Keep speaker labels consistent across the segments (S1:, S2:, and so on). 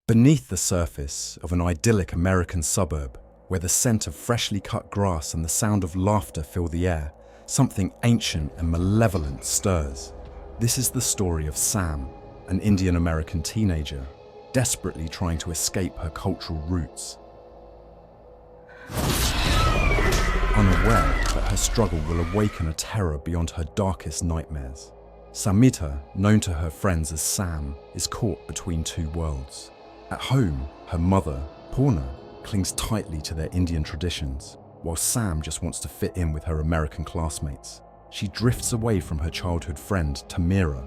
S1: Beneath the surface of an idyllic American suburb, where the scent of freshly cut grass and the sound of laughter fill the air, something ancient and malevolent stirs. This is the story of Sam, an Indian-American teenager, desperately trying to escape her cultural roots. Unaware that her struggle will awaken a terror beyond her darkest nightmares. Samita, known to her friends as Sam, is caught between two worlds. At home, her mother, Purna, clings tightly to their Indian traditions, while Sam just wants to fit in with her American classmates. She drifts away from her childhood friend, Tamira,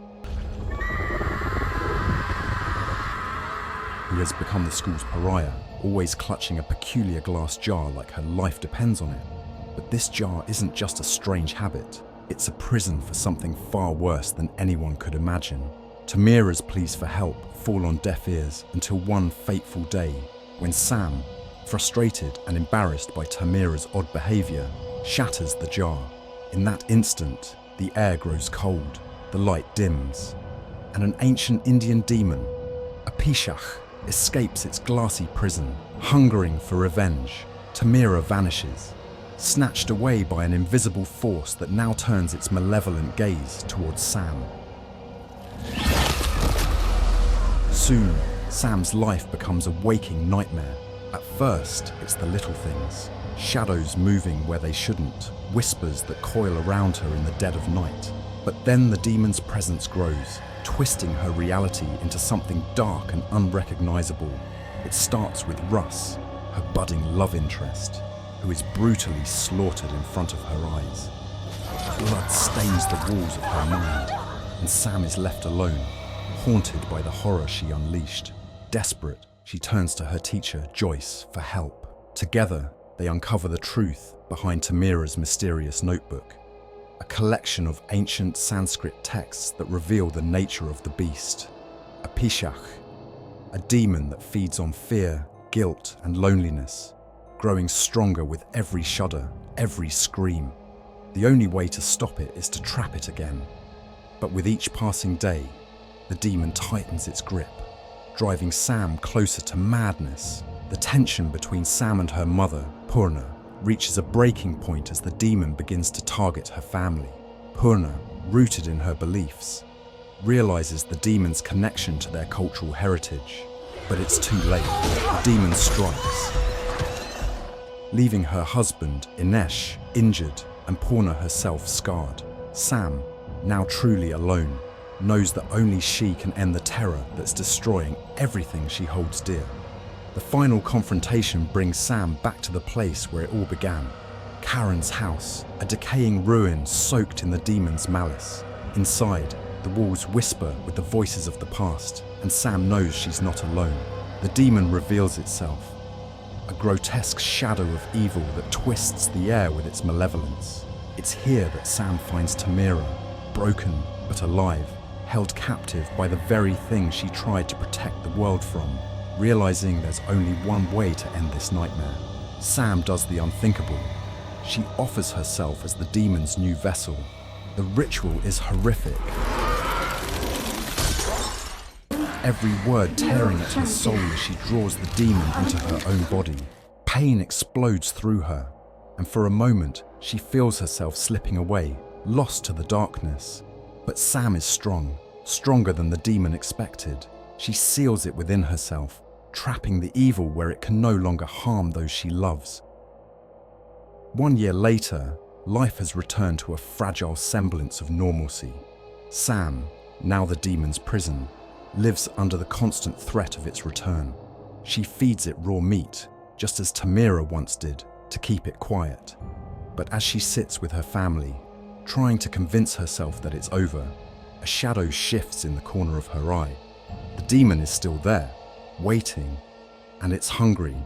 S1: who has become the school's pariah, always clutching a peculiar glass jar like her life depends on it. But this jar isn't just a strange habit, it's a prison for something far worse than anyone could imagine. Tamira's pleas for help fall on deaf ears until one fateful day, when Sam, frustrated and embarrassed by Tamira's odd behaviour, shatters the jar. In that instant, the air grows cold, the light dims, and an ancient Indian demon, a Pishach, escapes its glassy prison. Hungering for revenge, Tamira vanishes, snatched away by an invisible force that now turns its malevolent gaze towards Sam. Soon, Sam's life becomes a waking nightmare. At first, it's the little things, shadows moving where they shouldn't, whispers that coil around her in the dead of night. But then the demon's presence grows, twisting her reality into something dark and unrecognizable. It starts with Russ, her budding love interest, who is brutally slaughtered in front of her eyes. Blood stains the walls of her mind, and Sam is left alone, haunted by the horror she unleashed. Desperate, she turns to her teacher, Joyce, for help. Together, they uncover the truth behind Tamira's mysterious notebook, a collection of ancient Sanskrit texts that reveal the nature of the beast. A Pishach, a demon that feeds on fear, guilt, and loneliness, growing stronger with every shudder, every scream. The only way to stop it is to trap it again. But with each passing day, the demon tightens its grip, driving Sam closer to madness. The tension between Sam and her mother, Purna, reaches a breaking point as the demon begins to target her family. Purna, rooted in her beliefs, realizes the demon's connection to their cultural heritage. But it's too late. The demon strikes, leaving her husband, Inesh, injured and Purna herself scarred. Sam, now truly alone, knows that only she can end the terror that's destroying everything she holds dear. The final confrontation brings Sam back to the place where it all began. Karen's house, a decaying ruin soaked in the demon's malice. Inside, the walls whisper with the voices of the past, and Sam knows she's not alone. The demon reveals itself, a grotesque shadow of evil that twists the air with its malevolence. It's here that Sam finds Tamira, broken but alive, held captive by the very thing she tried to protect the world from. Realizing there's only one way to end this nightmare, Sam does the unthinkable. She offers herself as the demon's new vessel. The ritual is horrific, every word tearing at her soul as she draws the demon into her own body. Pain explodes through her, and for a moment she feels herself slipping away, lost to the darkness. But Sam is strong, stronger than the demon expected. She seals it within herself, trapping the evil where it can no longer harm those she loves. 1 year later, life has returned to a fragile semblance of normalcy. Sam, now the demon's prison, lives under the constant threat of its return. She feeds it raw meat, just as Tamira once did, to keep it quiet. But as she sits with her family, trying to convince herself that it's over, a shadow shifts in the corner of her eye. The demon is still there, waiting, and it's hungry,